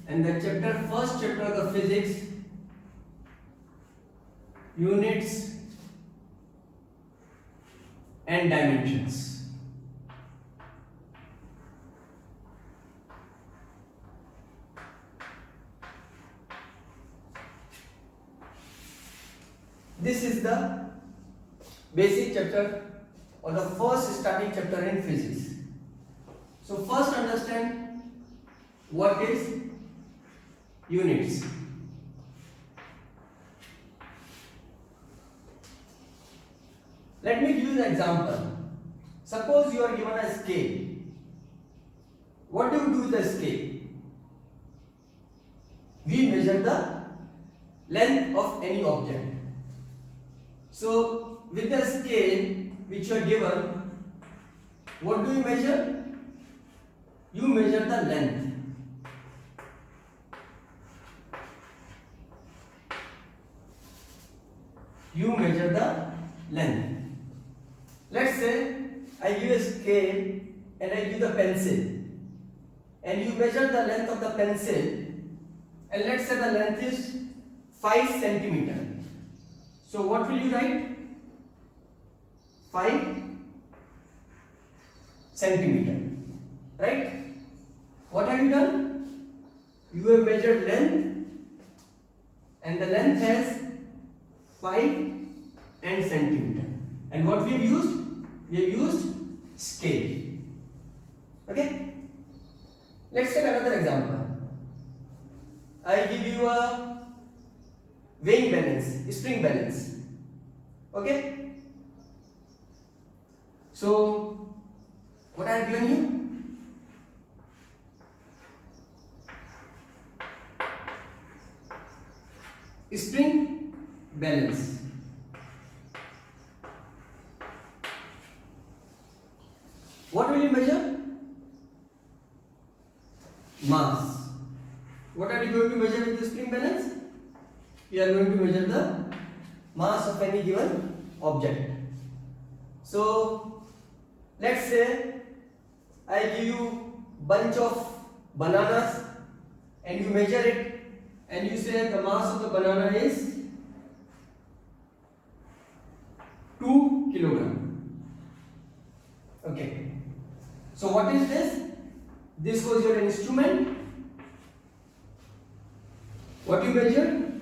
and the first chapter of the physics, units and dimensions. This is the basic chapter or the first starting chapter in physics. So first understand what is units. Let me give you an example. Suppose you are given a scale. What do you do with the scale? We measure the length of any object. So with the scale which you are given, what do you measure? You measure the length. You measure the length. Let's say I give a scale and I give the pencil, and you measure the length of the pencil, and let's say the length is 5 centimeter. So what will you write? 5 centimeter, right? What have you done? You have measured length, and the length has 5 and centimeter. And what we have used? We have used scale. Okay? Let's take another example. I give you a weighing balance, spring balance. Okay? So, what I have given you? Spring balance. What will you measure? Mass. What are you going to measure with the spring balance? We are going to measure the mass of any given object. So, let's say I give you bunch of bananas and you measure it and you say the mass of the banana is 2 kilogram. Okay. So what is this? This was your instrument. What you measured?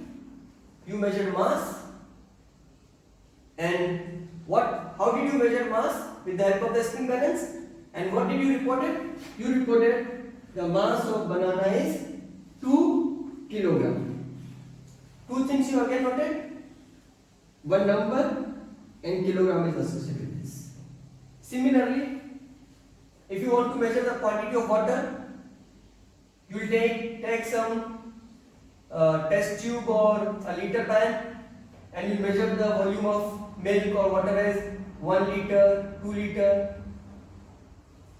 You measured mass. And what? How did you measure mass? With the help of the spring balance. And what did you report it? You reported the mass of banana is 2 kilogram. Two things you again noted. One number and kilogram is associated with this. Similarly, if you want to measure the quantity of water, you will take some test tube or a liter pan and you measure the volume of milk or water as 1 liter, 2 liter.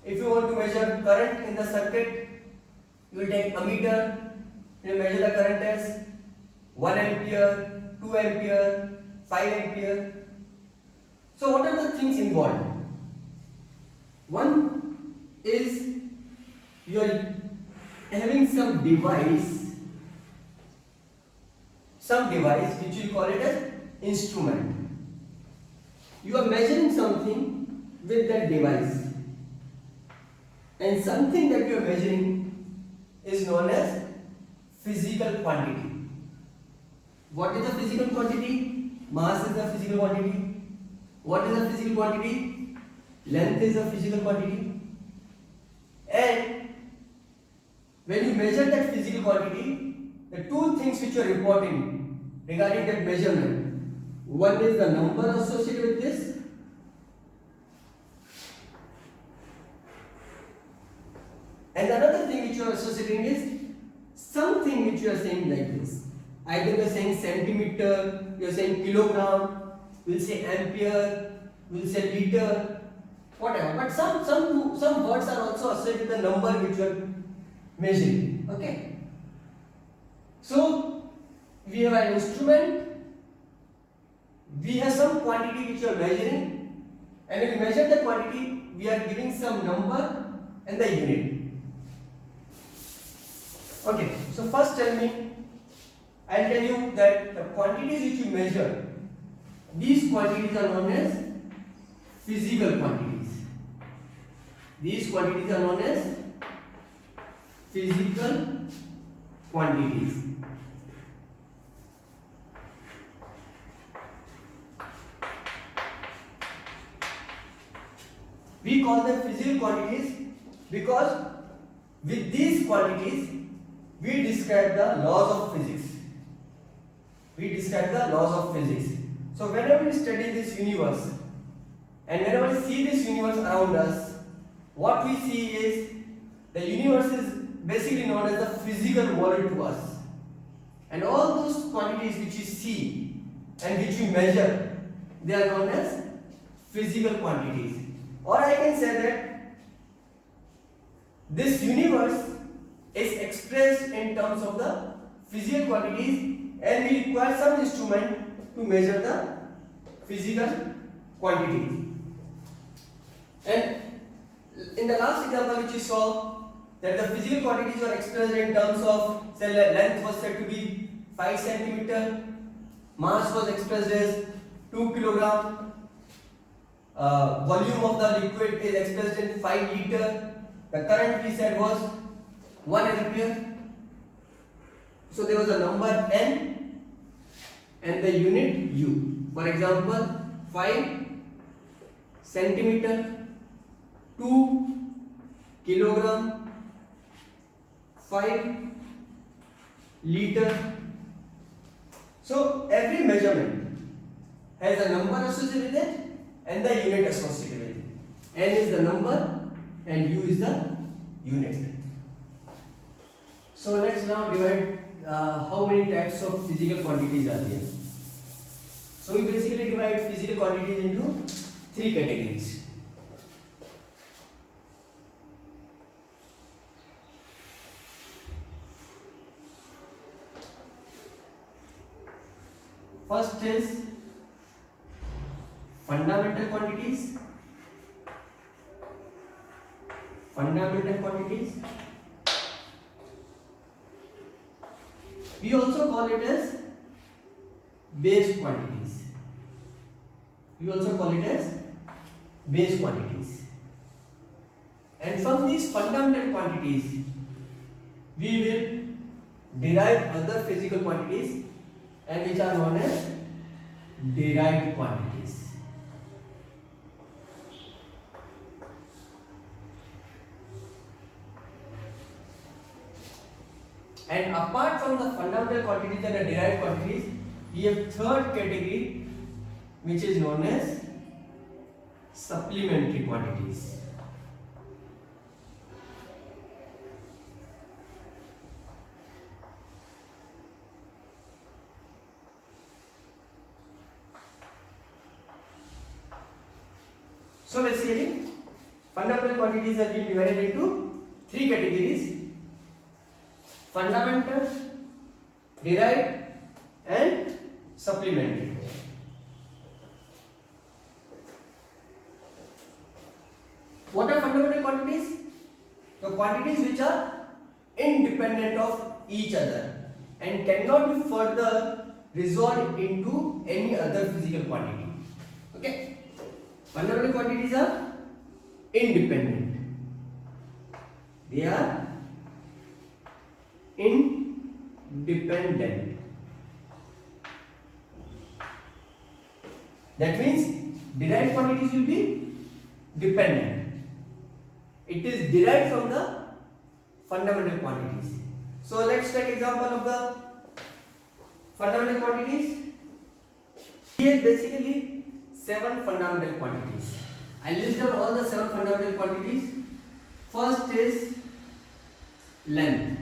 If you want to measure current in the circuit, you will take ammeter, you will measure the current as 1 ampere, 2 ampere, 5 ampere. So what are the things involved? One is you are having some device which you call it as instrument. You are measuring something with that device, and something that you are measuring is known as physical quantity. What is the physical quantity? Mass is the physical quantity. What is the physical quantity? Length is the physical quantity. And when you measure that physical quantity, the two things which you are reporting regarding that measurement, one is the number associated with this, and another thing which you are associating is something which you are saying like this. Either you are saying centimeter, you are saying kilogram, we will say ampere, we will say liter, whatever. But some words are also associated with the number which you are measuring. Okay. So we have an instrument, we have some quantity which you are measuring, and when we measure the quantity, we are giving some number and the unit. Okay, so first tell me, I'll tell you that the quantities which you measure, these quantities are known as physical quantities. These quantities are known as physical quantities. We call them physical quantities because with these quantities we describe the laws of physics. We describe the laws of physics. So whenever we study this universe and whenever we see this universe around us, what we see is the universe is basically known as the physical world to us. And all those quantities which you see and which you measure, they are known as physical quantities. Or I can say that this universe is expressed in terms of the physical quantities, and we require some instrument to measure the physical quantities. And in the last example which we saw, that the physical quantities were expressed in terms of, say, length was said to be 5 centimeter, mass was expressed as 2 kilogram, volume of the liquid is expressed in 5 liter, the current we said was 1 ampere. So there was a number N and the unit U. For example, 5 centimeter, 2 kilogram, 5 liter. So every measurement has a number associated with it and the unit associated with it. N is the number and U is the unit. So let's now divide how many types of physical quantities are there. So we basically divide physical quantities into 3 categories. First is fundamental quantities. Fundamental quantities. We also call it as base quantities. We also call it as base quantities. And from these fundamental quantities, we will derive other physical quantities, and which are known as derived quantities. And apart from the fundamental quantities and the derived quantities, we have third category, which is known as supplementary quantities. So basically, fundamental quantities have been divided into 3 categories: fundamental, derived, and supplementary. What are fundamental quantities? The quantities which are independent of each other and cannot be further resolved into any other physical quantity. Okay? Fundamental quantities are independent. They are independent. That means derived quantities will be dependent. It is derived from the fundamental quantities. So let's take example of the fundamental quantities. Here basically 7 fundamental quantities. I list down all the 7 fundamental quantities. First is length.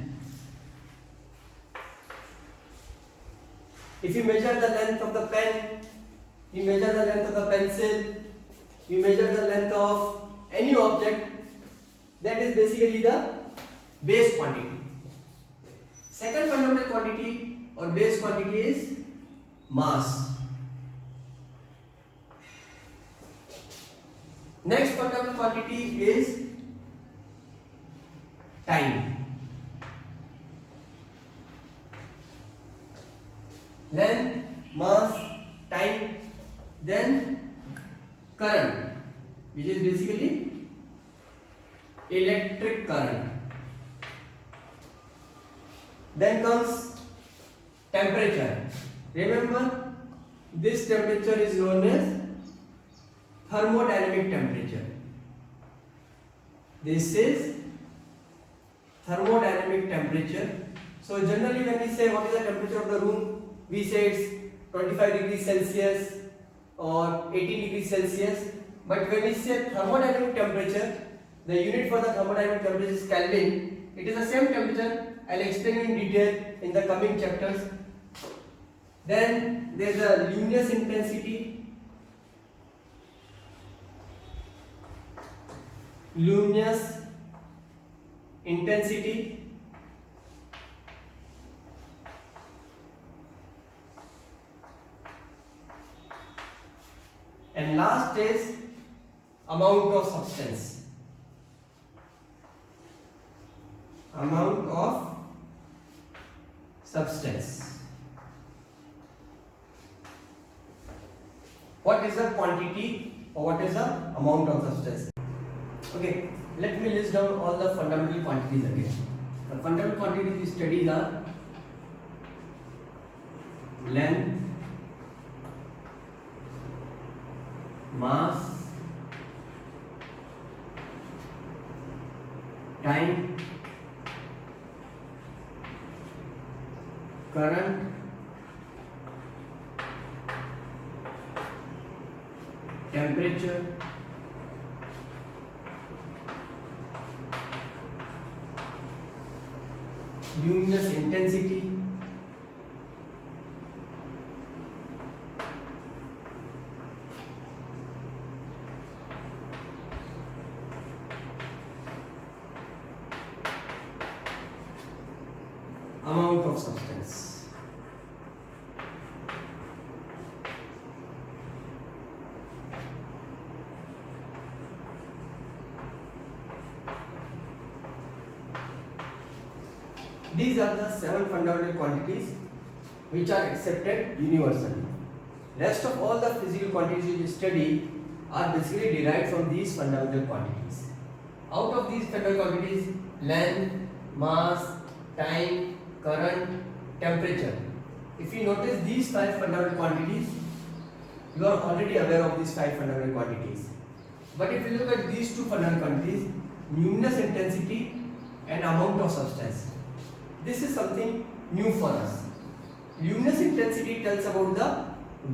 If you measure the length of the pen, you measure the length of the pencil, you measure the length of any object, that is basically the base quantity. Second fundamental quantity or base quantity is mass. Next fundamental quantity is time. which is basically electric current. Then comes temperature. Remember, this temperature is known as thermodynamic temperature. This is thermodynamic temperature. So generally when we say what is the temperature of the room, we say it's 25 degrees Celsius or 18 degrees Celsius. But when we say thermodynamic temperature, the unit for the thermodynamic temperature is Kelvin. It is the same temperature. I'll explain in detail in the coming chapters. Then there is a luminous intensity. Luminous intensity. And last is amount of substance. Amount of substance. What is the quantity or what is the amount of substance? Okay, let me list down all the fundamental quantities again. The fundamental quantities we studied are length, mass, time, current, temperature, luminous intensity, amount of substance. These are the 7 fundamental quantities which are accepted universally. Rest of all the physical quantities you study are basically derived from these fundamental quantities. Out of these fundamental quantities, length, mass, time, current, temperature. If you notice these 5 fundamental quantities, you are already aware of these 5 fundamental quantities. But if you look at these 2 fundamental quantities, luminous intensity and amount of substance, this is something new for us. Luminous intensity tells about the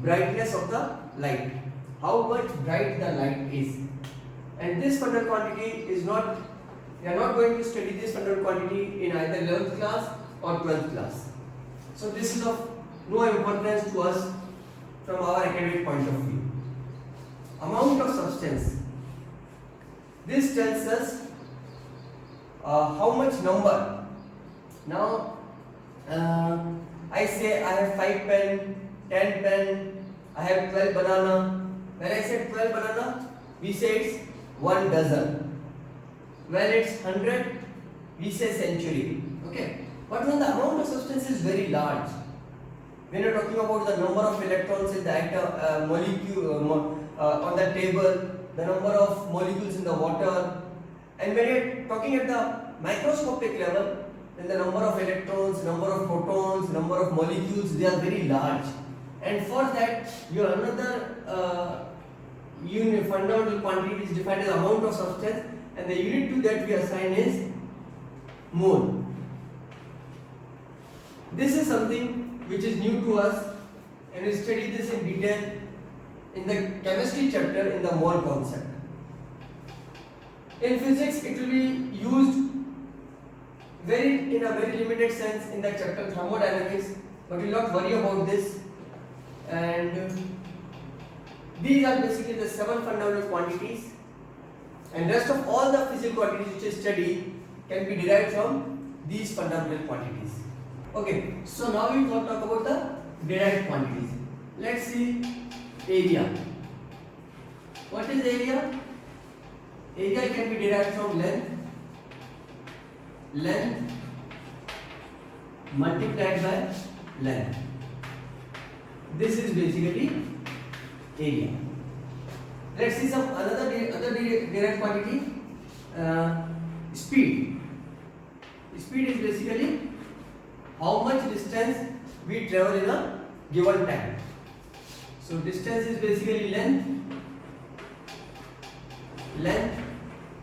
brightness of the light, how much bright the light is. And this fundamental quantity is not, we are not going to study this fundamental quantity in either 11th class or 12th class. So this is of no importance to us from our academic point of view. Amount of substance. This tells us how much number. Now I say I have 5 pen, 10 pen, I have 12 banana. When I say 12 banana, we say it's 1 dozen. When it's 100, we say century. Okay. But when the amount of substance is very large, when you're talking about the number of electrons in the atom molecule on the table, the number of molecules in the water, and when you're talking at the microscopic level, then the number of electrons, number of protons, number of molecules, they are very large. And for that, your another unit fundamental quantity is defined as amount of substance, and the unit to that we assign is mole. This is something which is new to us, and we study this in detail in the chemistry chapter in the mole concept. In physics, it will be used in a very limited sense in the chapter thermodynamics, but we will not worry about this. And these are basically the 7 fundamental quantities, and rest of all the physical quantities which is studied can be derived from these fundamental quantities. Okay, so now we will talk about the derived quantities. Let's see area. What is area? Area can be derived from length multiplied by length. This is basically area. Let's see some other derived quantity. Speed. Speed is basically how much distance we travel in a given time. So distance is basically length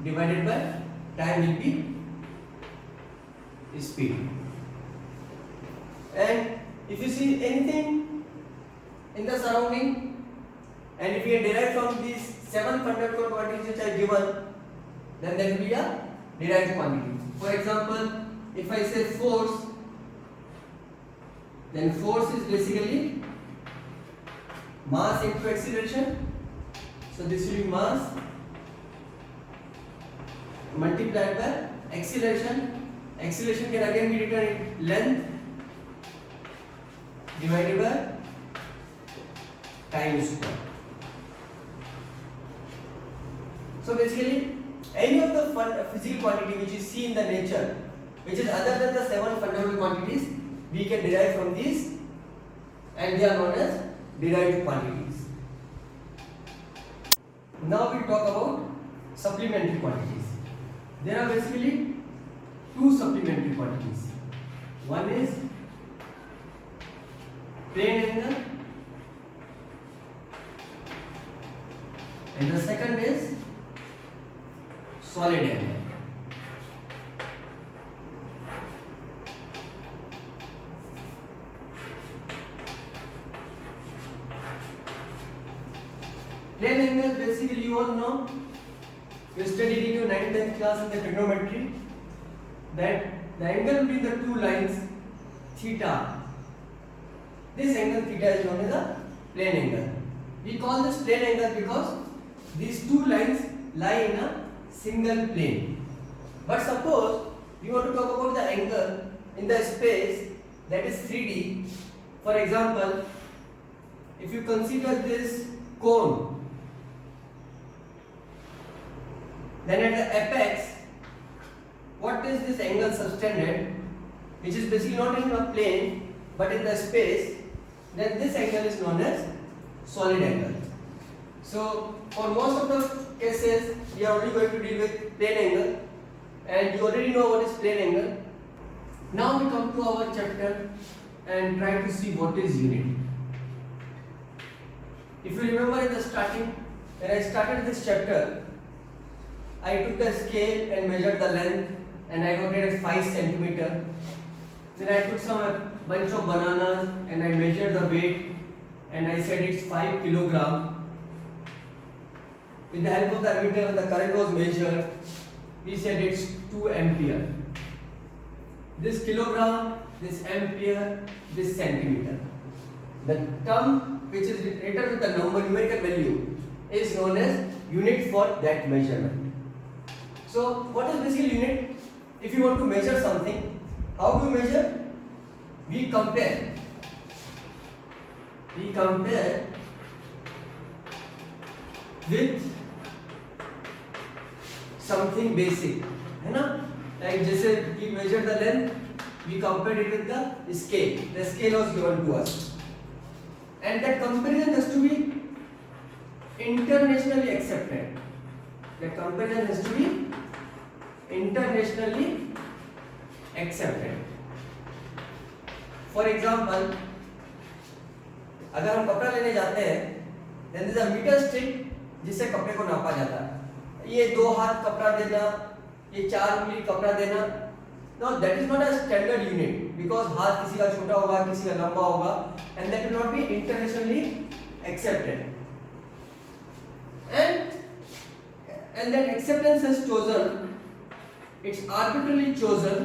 divided by time will be speed. And if you see anything in the surrounding, and if we derive from these 7 fundamental quantities which are given, then that will be a derived quantity. For example, if I say force, then force is basically mass into acceleration. So this will be mass multiplied by acceleration. Acceleration can again be written in length divided by time square. So basically, any of the physical quantity which you see in the nature, which is other than the 7 fundamental quantities, we can derive from these, and they are known as derived quantities. Now we talk about supplementary quantities. There are basically 2 supplementary quantities. One is plane angle, and the second is solid angle. Plane angle basically you all know, you studied in your 9th and 10th class in the trigonometry, that the angle between the 2 lines theta, this angle theta is known as a plane angle. We call this plane angle because these 2 lines lie in a single plane. But suppose you want to talk about the angle in the space that is 3D. For example, if you consider this cone, then at the apex, what is this angle subtended, which is basically not in a plane but in the space, then this angle is known as solid angle. So for most of the cases, we are only going to deal with plane angle, and you already know what is plane angle. Now we come to our chapter and try to see what is unit. If you remember in the starting, when I started this chapter, I took the scale and measured the length, and I got it at 5 centimeter. Then I took some bunch of bananas and I measured the weight, and I said it's 5 kilogram. With the help of the ammeter, the current was measured. We said it's 2 ampere. This kilogram, this ampere, this centimeter. The term which is written with the numerical value is known as unit for that measurement. So what is basically unit? If you want to measure something, how do you measure? We compare with something basic, है ना? Like जैसे we measure the length, we compare it with the scale. The scale was given to us, and that comparison has to be internationally accepted. The comparison has to be internationally accepted. For example, अगर हम कपड़ा लेने जाते हैं, then there is a meter stick जिससे कपड़े को नापा जाता है. ये 2 हाथ कपड़ा देना, ये 4 उंगली कपड़ा देना. Now that is not a standard unit because हाथ किसी का छोटा होगा, किसी का लंबा होगा, and that will not be internationally accepted. And that acceptance is chosen. It's arbitrarily chosen,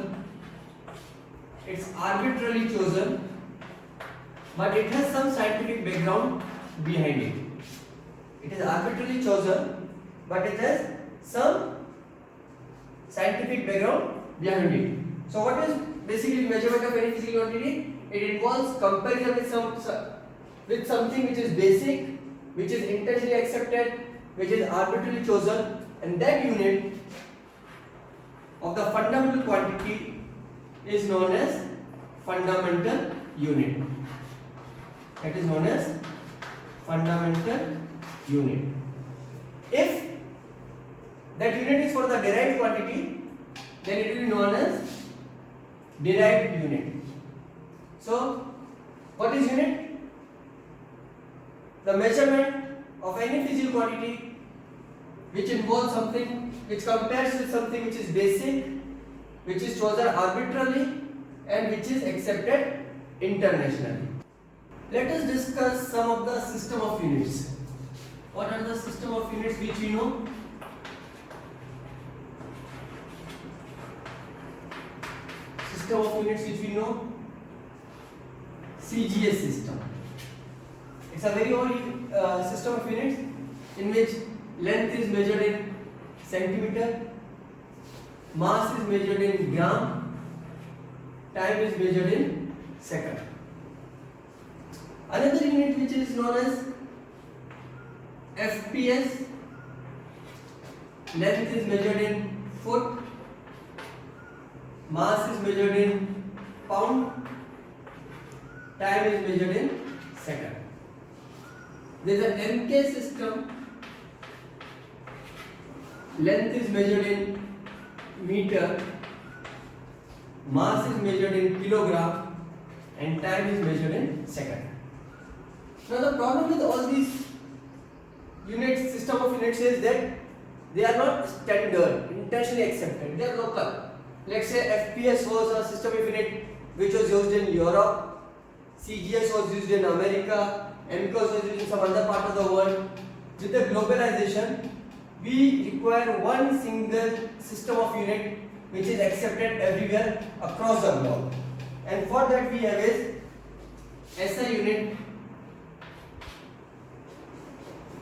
but it has some scientific background behind it. It is arbitrarily chosen, but it has some scientific background behind it. So what is basically measurement of any physical quantity? It involves comparison with something which is basic, which is internationally accepted, which is arbitrarily chosen, and that unit of the fundamental quantity is known as fundamental unit. That is known as fundamental unit. If that unit is for the derived quantity, then it will be known as derived unit. So, what is unit? The measurement of any physical quantity which involves something, which compares with something which is basic, which is chosen arbitrarily, and which is accepted internationally. Let us discuss some of the system of units. What are the system of units which we know? System of units which we know? CGS system. It's a very old system of units in which length is measured in centimeter, mass is measured in gram, time is measured in second. Another unit which is known as FPS, length is measured in foot, mass is measured in pound, time is measured in second. There is a MK system, length is measured in meter, mass is measured in kilogram, and time is measured in second. Now the problem with all these units, system of units, is that they are not standard, internationally accepted, they are local. Let's say FPS was a system of unit which was used in Europe, CGS was used in America, MK was used in some other part of the world. With the globalization, we require one single system of unit which is accepted everywhere across the globe. And for that we have is SI unit,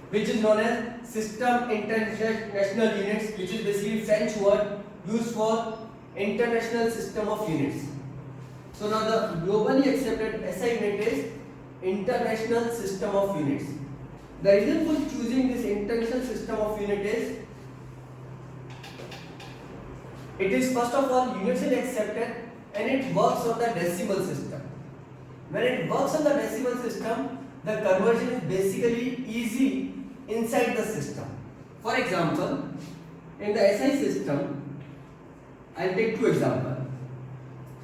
which is known as System International Units, which is basically French word used for International System of Units. So now the globally accepted SI unit is International System of Units. The reason for choosing this International System of Unit is it is first of all universally accepted and it works on the decimal system. When it works on the decimal system, the conversion is basically easy inside the system. For example, in the SI system, I'll take two examples.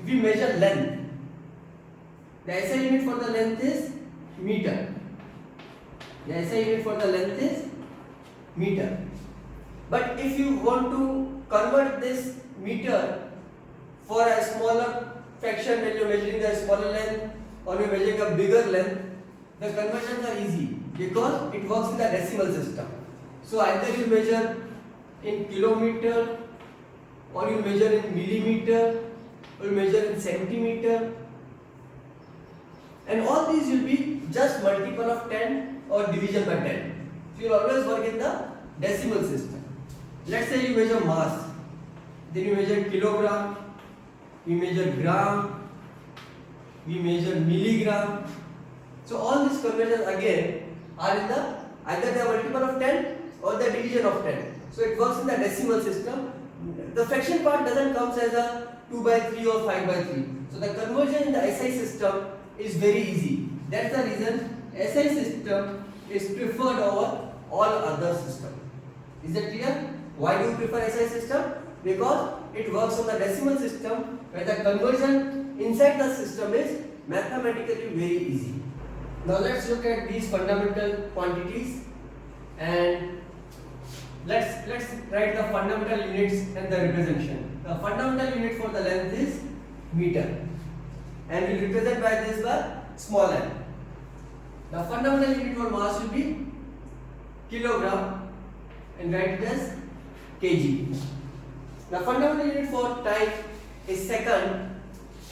If we measure length, the SI unit for the length is meter. The SI unit for the length is meter. But if you want to convert this meter for a smaller fraction, when you're measuring the smaller length or you're measuring a bigger length, the conversions are easy because it works in the decimal system. So either you measure in kilometer, or you measure in millimeter, or you measure in centimeter, and all these will be just multiple of 10 or division by 10. So you will always work in the decimal system. Let's say you measure mass, then you measure kilogram, you measure gram, we measure milligram. So all these conversions again are in the either the multiple of 10 or the division of 10. So it works in the decimal system. The fraction part doesn't come as a 2 by 3 or 5 by 3. So the conversion in the SI system is very easy. That's the reason SI system is preferred over all other systems. Is that clear? Why do you prefer SI system? Because it works on the decimal system where the conversion inside the system is mathematically very easy. Now let's look at these fundamental quantities and let's write the fundamental units and the representation. The fundamental unit for the length is meter and we represent by this by small n. The fundamental unit for mass will be kilogram and write it as kg. The fundamental unit for time is second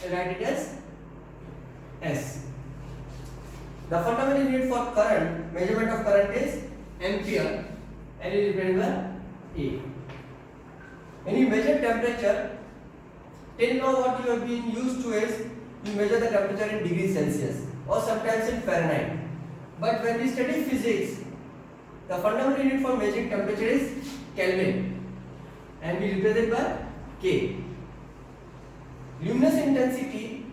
and write it as s. The fundamental unit for current, measurement of current, is ampere and it is represented by A. When you measure temperature, till now what you have been used to is you measure the temperature in degrees Celsius or sometimes in Fahrenheit. But when we study physics, the fundamental unit for measuring temperature is Kelvin and we represent by K. Luminous intensity,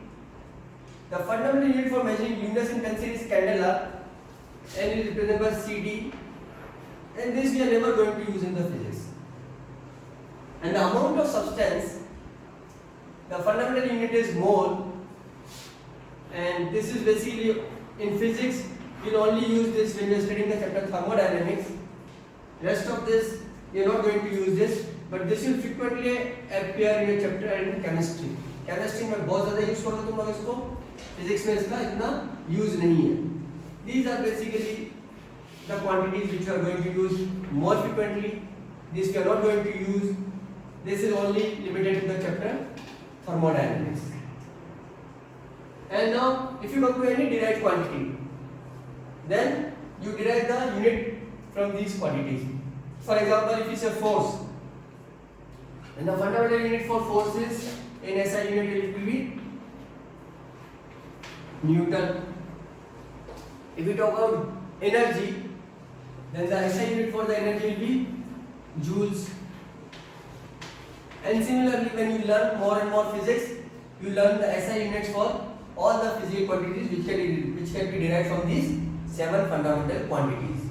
the fundamental unit for measuring luminous intensity is candela and it is represented by CD. and this we are never going to use in the physics. And the amount of substance, the fundamental unit is mole, and this is basically in physics you'll only use this when you're studying the chapter thermodynamics. Rest of this you're not going to use this, but this will frequently appear in your chapter in chemistry. Chemistry में बहुत ज़्यादा use करोगे तुम लोग इसको, physics में इसका इतना यूज नहीं है. These are basically the quantities which you are going to use more frequently. These you are not going to use. This is only limited to the chapter thermodynamics. And now, if you come to any derived quantity, then you derive the unit from these quantities. For example, if it's a force, then the fundamental unit for force is in SI unit it will be Newton. If we talk about energy, then the SI unit for the energy will be joules. And similarly, when you learn more and more physics, you learn the SI units for all the physical quantities which can be derived from these 7 fundamental quantities.